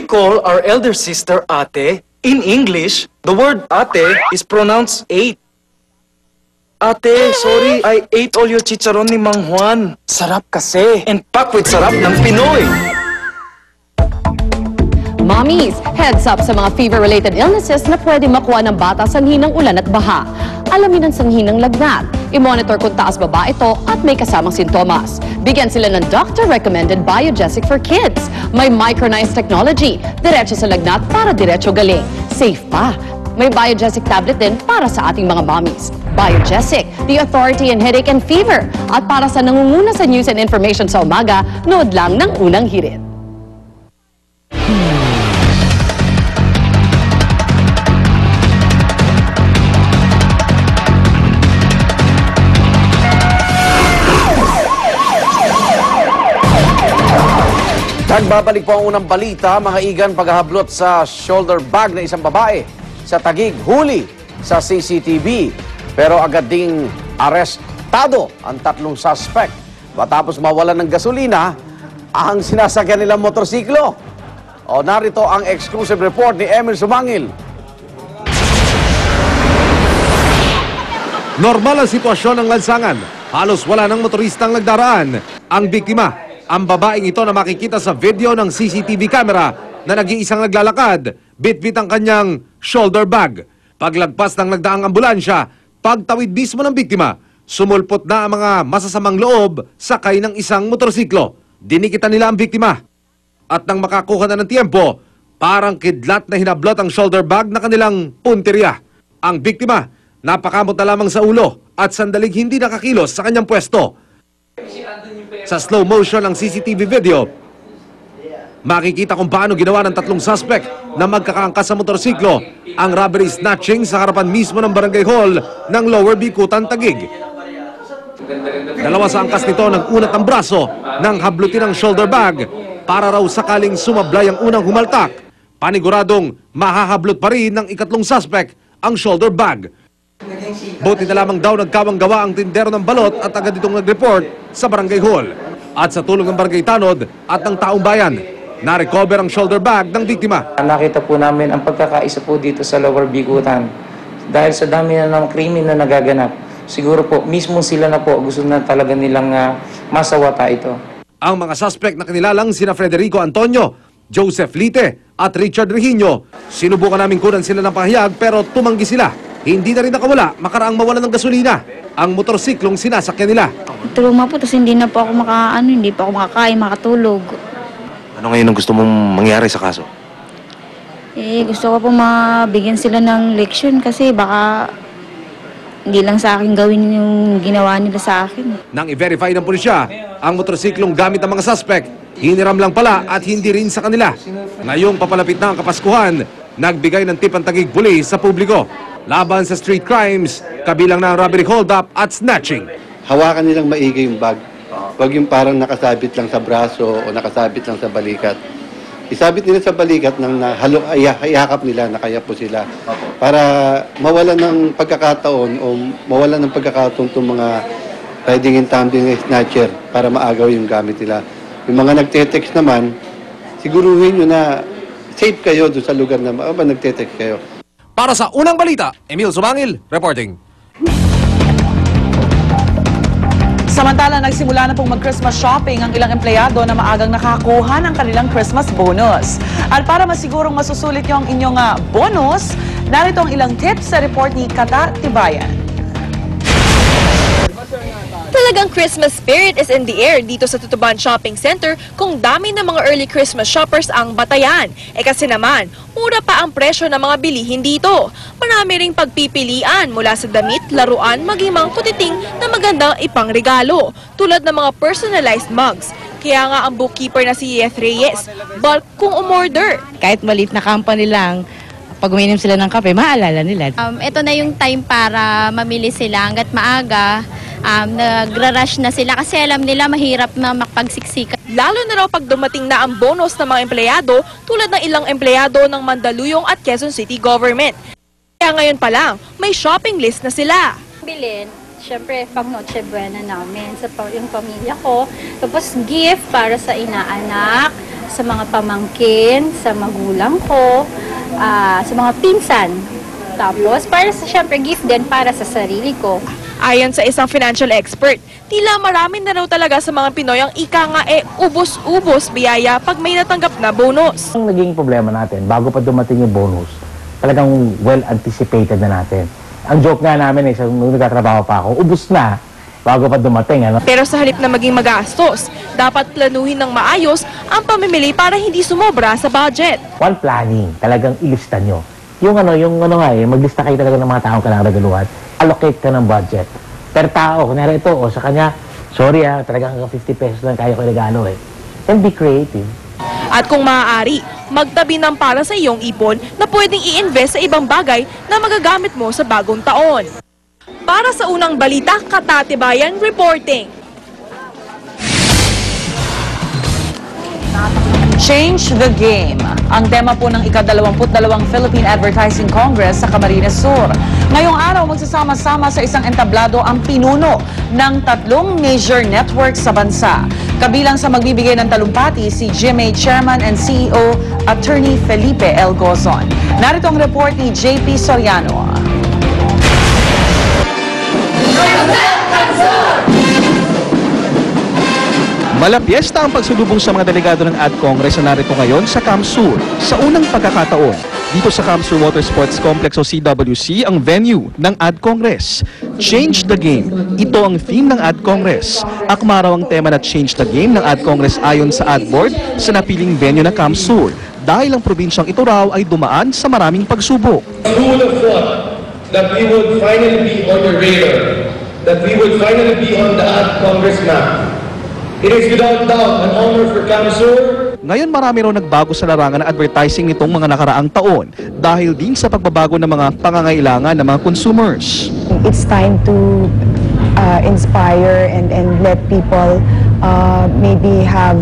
We call our elder sister ate. In English, the word ate is pronounced ate. Ate, sorry, I ate all your chicharon ni Mang Juan. Sarap kasi. And packed with sarap ng Pinoy. Mommies, heads up sa mga fever-related illnesses na pwede makuha ng bata sanhi ng ulan at baha. Alamin ang sanhi ng lagnat. I-monitor kung taas baba ito at may kasamang sintomas. Bigyan sila ng doctor-recommended Biogesic for Kids. May micronized technology. Diretso sa lagnat para diretso galing. Safe pa. May Biogesic tablet din para sa ating mga mommies. Biogesic, the authority in headache and fever. At para sa nangunguna sa news and information sa umaga, nood lang ng unang hirit. Nagbabalik po ang unang balita, mga igan, paghahablot sa shoulder bag na isang babae sa Taguig, huli sa CCTV. Pero agad ding arestado ang tatlong suspect matapos mawalan ng gasolina ang sinasakyan nilang motorsiklo. O narito ang exclusive report ni Emil Sumangil. Normal ang sitwasyon ng lansangan. Halos wala ng motoristang nagdaraan. Ang biktima, ang babaeng ito na makikita sa video ng CCTV camera na nag-iisang naglalakad, bit-bit ang kanyang shoulder bag. Paglagpas ng nagdaang ambulansya, pagtawid mismo ng biktima, sumulpot na ang mga masasamang loob sakay ng isang motorsiklo. Dinikitan nila ang biktima. At nang makakuha na ng tiempo, parang kidlat na hinablot ang shoulder bag na kanilang punteriya. Ang biktima, napakamot na lamang sa ulo at sandalig hindi nakakilos sa kanyang pwesto. Sa slow motion ng CCTV video, makikita kung paano ginawa ng tatlong suspect na magkakaangkas sa motorsiklo ang robbery snatching sa harapan mismo ng barangay hall ng Lower Bikutan, Taguig. Dalawa sa angkas nito nag-unat ng braso nang hablutin ang shoulder bag para raw sakaling sumablay ang unang humaltak. Paniguradong mahahablot pa rin ng ikatlong suspect ang shoulder bag. Buti na lamang daw nagkawang-gawa ang tindero ng balot at agad itong nag-report sa barangay hall. At sa tulong ng barangay tanod at ng taong bayan, na-recover ang shoulder bag ng biktima. Nakita po namin ang pagkakaisa po dito sa Lower Bikutan. Dahil sa dami na ng krimen na nagaganap, siguro po mismo sila na po gusto na talaga nilang masawata ito. Ang mga suspect na kinilalang sina Frederico Antonio, Joseph Lite at Richard Regino, sinubukan namin kunan sila ng pahayag pero tumanggi sila. Hindi na rin nakawala makaraang mawalan ng gasolina ang motorsiklong sinasakyan nila. Tuluma po, tapos hindi na po ako hindi pa ako makakain, makatulog. Ano ngayon ang gusto mong mangyari sa kaso? Gusto ko po mabigyan sila ng leksyon kasi baka hindi lang sa akin gawin yung ginawa nila sa akin. Nang i-verify ng pulisya, ang motorsiklong gamit ng mga suspect, hiniram lang pala at hindi rin sa kanila. Ngayong papalapit na ang Kapaskuhan, nagbigay ng tip ang Taguig Police sa publiko laban sa street crimes, kabilang na ang robbery hold-up at snatching. Hawakan nilang maigi yung bag. Huwag yung parang nakasabit lang sa braso o nakasabit lang sa balikat. Isabit nila sa balikat nang ihakap nila, nakaya po sila. Para mawalan ng pagkakataon o mawalan ng pagkakataon itong mga riding and tumbling snatcher para maagaw yung gamit nila. Yung mga nagte-text naman, siguruhin nyo na safe kayo doon sa lugar na nagte-text kayo. Para sa unang balita, Emil Sumangil, reporting. Samantala, nagsimula na pong mag-Christmas shopping ang ilang empleyado na maagang nakakuha ng kanilang Christmas bonus. At para masigurong masusulit nyo ang inyong bonus, narito ang ilang tips sa report ni Kata Tibayan. Talagang Christmas spirit is in the air dito sa Tutuban Shopping Center kung dami ng mga early Christmas shoppers ang batayan. Kasi naman, mura pa ang presyo ng mga bilihin dito. Marami ring pagpipilian mula sa damit, laruan, maging mga putiting na magandang ipangregalo tulad ng mga personalized mugs. Kaya nga ang bookkeeper na si Yeth Reyes, bulk kung umorder. Kahit maliit na company lang, pag uminom sila ng kape, maalala nila. Ito na yung time para mamili sila hanggat maaga. Nagra-rush na sila kasi alam nila mahirap na makapagsiksikan. Lalo na raw pag dumating na ang bonus ng mga empleyado tulad ng ilang empleyado ng Mandaluyong at Quezon City Government. Kaya ngayon pa lang, may shopping list na sila. Bilin, syempre pang Noche Buena namin sa yung pamilya ko. Tapos gift para sa inaanak. sa mga pamangkin, sa magulang ko, sa mga pinsan. Tapos, para sa, syempre, gift din para sa sarili ko. Ayon sa isang financial expert, tila marami na raw talaga sa mga Pinoy ang ika nga ubos-ubos biyaya pag may natanggap na bonus. Ang naging problema natin, bago pa dumating yung bonus, talagang well-anticipated na natin. Ang joke nga namin nung nagtatrabaho pa ako, ubos na bago pa dumating. Ano? Pero sa halip na maging magastos, dapat planuhin ng maayos ang pamimili para hindi sumobra sa budget. One planning, talagang ilista nyo. Maglista kayo talaga ng mga taong kailangan regaluhan. Allocate ka ng budget. Per tao, kunwari ito, sa kanya, sorry talagang 50 pesos lang kaya ko regalo And be creative. At kung maaari, magtabi ng para sa iyong ipon na pwedeng i-invest sa ibang bagay na magagamit mo sa bagong taon. Para sa unang balita, Katatibayan reporting. Change the game. Ang tema po ng ika-22 Philippine Advertising Congress sa Camarines Sur. Ngayong araw, magsasama-sama sa isang entablado ang pinuno ng 3 major networks sa bansa. Kabilang sa magbibigay ng talumpati si GMA Chairman and CEO Attorney Felipe L. Gozon. Narito ang report ni JP Soriano. Malapiesta ang pagsulubong sa mga delegado ng AdCongress na narito ngayon sa Camp Sur. Sa unang pagkakataon, dito sa Camp Sur Water Sports Complex o CWC ang venue ng AdCongress. Change the Game. Ito ang theme ng AdCongress. Akma raw ang tema na Change the Game ng AdCongress ayon sa AdBoard sa napiling venue na Camp Sur. Dahil ang probinsyang ito raw ay dumaan sa maraming pagsubok. Who would have thought that we would finally be on the radar, that we would finally be on the AdCongress map? It is without doubt an honor for Camp Sur. Ngayon marami raw nagbago sa larangan ng advertising nitong mga nakaraang taon dahil din sa pagbabago ng mga pangangailangan ng mga consumers. It's time to inspire and let people maybe have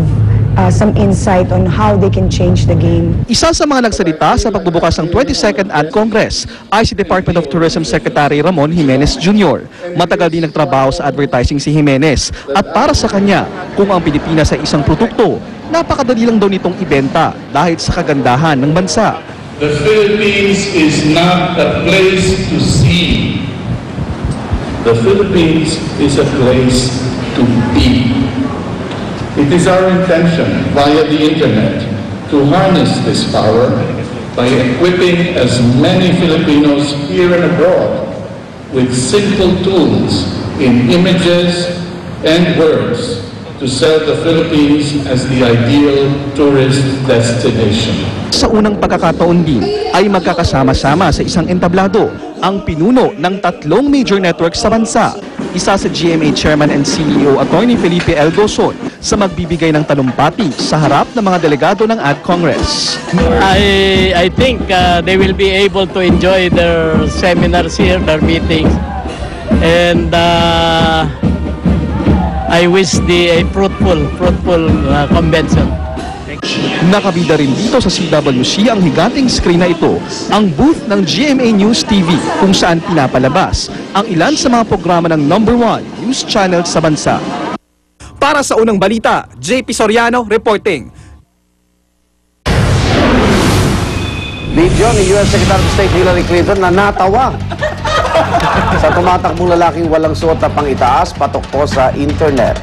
some insight on how they can change the game. Isa sa mga nagsalita sa pagbubukas ng 22nd AdCongress ay si Department of Tourism Secretary Ramon Jimenez Jr. Matagal din nagtrabaho sa advertising si Jimenez at para sa kanya, kung ang Pilipinas ay isang produkto, napakadali lang daw nitong ibenta dahil sa kagandahan ng bansa. The Philippines is not a place to see. The Philippines is a place to be. It is our intention via the internet to harness this power by equipping as many Filipinos here and abroad with simple tools in images and words to sell the Philippines as the ideal tourist destination. Sa unang pagkakataon din ay magkakasama-sama sa isang entablado ang pinuno ng 3 major networks sa bansa. Isa sa GMA Chairman and CEO Attorney Felipe L. Gozon sa magbibigay ng talumpati sa harap ng mga delegado ng AdCongress. I think they will be able to enjoy their seminars here, their meetings, and I wish a fruitful convention. Nakabida rin dito sa CWC ang higanting screen na ito, ang booth ng GMA News TV kung saan pinapalabas ang ilan sa mga programa ng #1 news channel sa bansa. Para sa unang balita, JP Soriano reporting. Video ni US Secretary of State Hillary Clinton na natawa sa tumatakbong lalaking walang suot na pang-itaas patok po sa internet.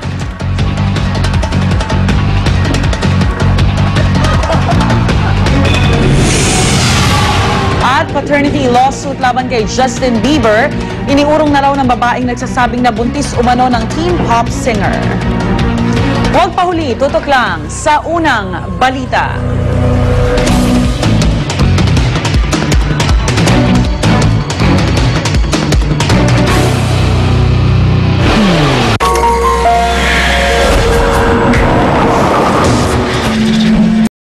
At paternity lawsuit laban kay Justin Bieber, iniurong na raw ng babaeng nagsasabing nabuntis umano ng teen pop singer. Huwag pahuli, tutok lang sa unang balita.